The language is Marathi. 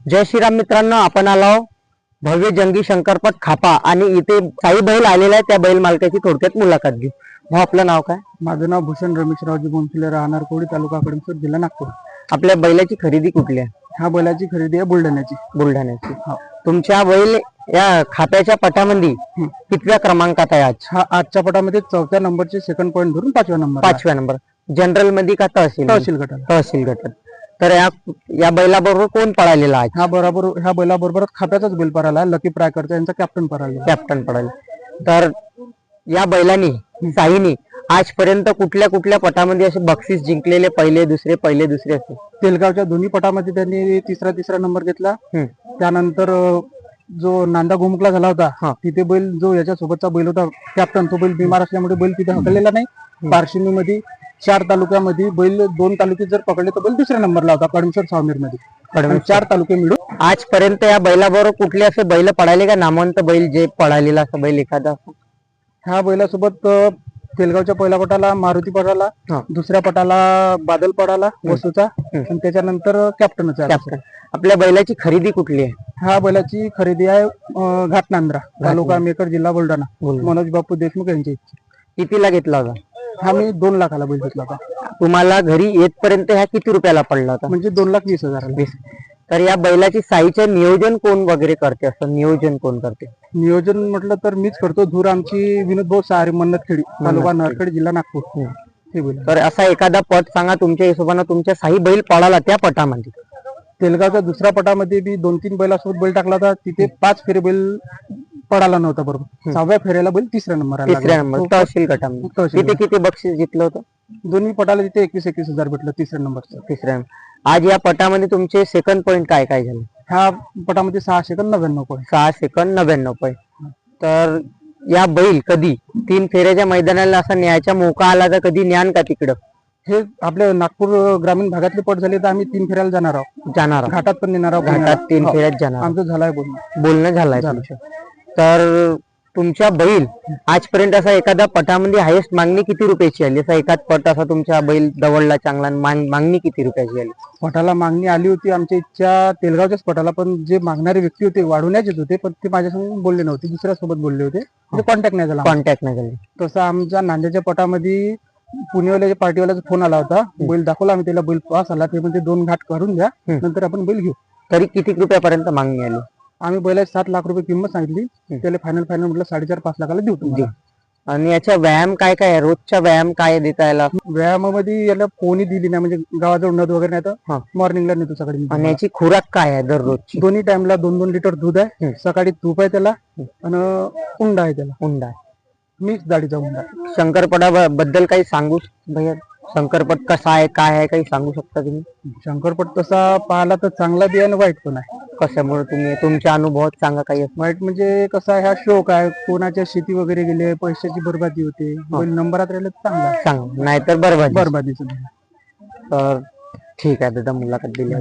जय श्रीराम मित्रांनो, आपण आलो भव्य जंगी शंकरपट खापा आणि इथे साई बैल आलेला आहे. त्या बैल मालकाची थोडक्यात मुलाखत घेऊ. भाऊ, आपलं नाव काय? माझं नाव भूषण रमेशरावजी बोंफिले, राहणार कोडी, तालुका कळमसर, जिल्हा नागपूर. आपल्या बैलाची खरेदी कुठली आहे? ह्या बैलाची खरेदी आहे बुलढाण्याची. बुलढाण्याची. तुमच्या बैल या खात्याच्या पटामध्ये कितव्या क्रमांकात आहे आज? हा आजच्या पटामध्ये 4थ्या नंबरचे सेकंड पॉईंट धरून 5व्या नंबर. 5व्या नंबर. जनरल मध्ये का तहसील? तहसील गटात. तहसील गटात. तर या बैलाबरोबर कोण पळालेला आहे? ह्या बैलाबरोबर खात्याचाच बैल पळाला, लकी प्रायकरचा यांचा कॅप्टन पळाला. कॅप्टन पळाले. तर या बैलांनी साईनी आजपर्यंत कुठल्या कुठल्या पटामध्ये असे बक्षीस जिंकलेले? पहिले दुसरे असे? तेलगावच्या दोन्ही पटामध्ये त्यांनी तिसरा नंबर घेतला. त्यानंतर जो नांदा गोमुखला झाला होता तिथे बैल, जो याच्या सोबतचा बैल होता कॅप्टन, तो बैल बिमार असल्यामुळे बैल तिथे हकललेला नाही. पारशिवनीमध्ये 4 तालुक्यामध्ये बैल 2 तालुके जर पकडले तर बैल दुसऱ्या नंबरला होता, कडमसर सावनेर मध्ये. 4 तालुके मिळून आजपर्यंत या बैलाबरोबर कुठले असे बैल पळाले का? नामवंत बैल जे पळालेला असं बैल एखादा? ह्या बैलासोबत तेलगावच्या पहिल्या पटाला मारुती पडाला, दुसऱ्या पटाला बादल पडाला वसूचा, आणि त्याच्यानंतर कॅप्टनच आहे. आपल्या बैलाची खरेदी कुठली आहे? ह्या बैलाची खरेदी आहे घाटनांद्रा, तालुका मेकर, जिल्हा बुलढाणा, मनोज बापू देशमुख यांची. कितीला घेतला होता हा? मी 2 लाखाला बैल घेतला होता. तुम्हाला घरी येतपर्यंत ह्या किती रुपयाला पडला होता? म्हणजे 2,20,000. तर या बैलाची साईचं नियोजन कोण वगैरे करते? असं नियोजन कोण करते? नियोजन म्हटलं तर मीच करतो. धूर आमची विनोद भाऊ सहारे, मन्नतखेडी, तालुका नरखेड, जिल्हा नागपूर. हे बैल. तर असा एखादा पट सांगा तुमच्या हिशोबाने, तुमच्या साई बैल पळाला त्या पटामध्ये. तेलगावच्या दुसऱ्या पटामध्ये बी 2-3 बैलासोबत बैल टाकला होता. तिथे 5 फेरे बैल पडाला नव्हता बरोबर. 6व्या फेऱ्याला बैल 3रा नंबर. तहसील गटामध्ये किती बक्षीस जिंकलं होतं? दोन्ही पटाला तिथे 21,000 भेटलं. 3ऱ्या नंबरचं. 3ऱ्या. आज या पटामध्ये तुमचे सेकंड पॉईंट काय काय झाले? ह्या पटामध्ये 6 सेकंद 99 पॉईंट. 6 second 99 point. तर या बैल कधी 3 फेऱ्याच्या मैदानाला असा न्यायचा मोका आला तर कधी न्यान का तिकडं? हे आपल्या नागपूर ग्रामीण भागातले पट झाले तर आम्ही 3 फेऱ्याला जाणार आहोत. घाटात पण नेणार आहोत. घाटात 3 फेऱ्यात जाणार. आमचं झालंय बोलणं झालंय तुमचं. तर तुमच्या बैल आजपर्यंत असा एखादा पटामध्ये हायेस्ट मागणी किती रुपयाची आली? असा एखाद पट असा तुमच्या बैल दवडला चांगला, मागणी किती रुपयाची आली? पटाला मागणी आली होती आमच्या इच्छा तेलगावच्याच पटाला, पण जे मागणारे व्यक्ती होते वाढवण्याचेच होते, पण ते माझ्यासमोर बोलले नव्हते, दुसऱ्यासोबत बोलले होते. कॉन्टॅक्ट नाही झाला. तसं आमच्या नांद्याच्या पटामध्ये पुणेवाल्याच्या पार्टीवाल्याचा फोन आला होता. बैल दाखवला आम्ही त्याला. बैल पास आला. ते म्हणजे 2 घाट करून द्या, नंतर आपण बैल घेऊ. तरी किती रुपयापर्यंत मागणी आली? आम्ही बैलाची 7 लाख रुपये किंमत सांगितली. त्याला फायनल म्हटलं 4.5-5 लाखाला देऊ तुम्हाला. आणि याचा व्यायाम काय काय आहे? रोजचा व्यायाम काय देता याला? व्यायामामध्ये याला पोहणी दिली नाही, म्हणजे गावाजवळ नद वगैरे नाही तर मॉर्निंगला नेतो सकाळी. आणि याची खुराक काय आहे दररोज? दोन्ही टाइमला 2-2 लिटर दूध आहे. सकाळी तूप आहे त्याला, आणि उंडा आहे त्याला. उंडा मिक्स जाडीचा उंडा. शंकरपटा बद्दल काही सांगू भैया? शंकरपट कसा आहे, काय आहे, काही सांगू शकता तुम्ही? शंकरपट तसा पाहिला तर चांगला बी आणि वाईट पण आहे. कशामुळे तुम्ही तुमच्या अनुभवात सांगा काही? वाईट म्हणजे कसं आहे, हा शोक आहे. कोणाच्या शेती वगैरे गेले, पैशाची बर्बादी होते. नंबरात राहिले चांगला सांग, नाहीतर बरबादी. बर्बादीच. तर ठीक आहे दादा, मुलाखत दिली.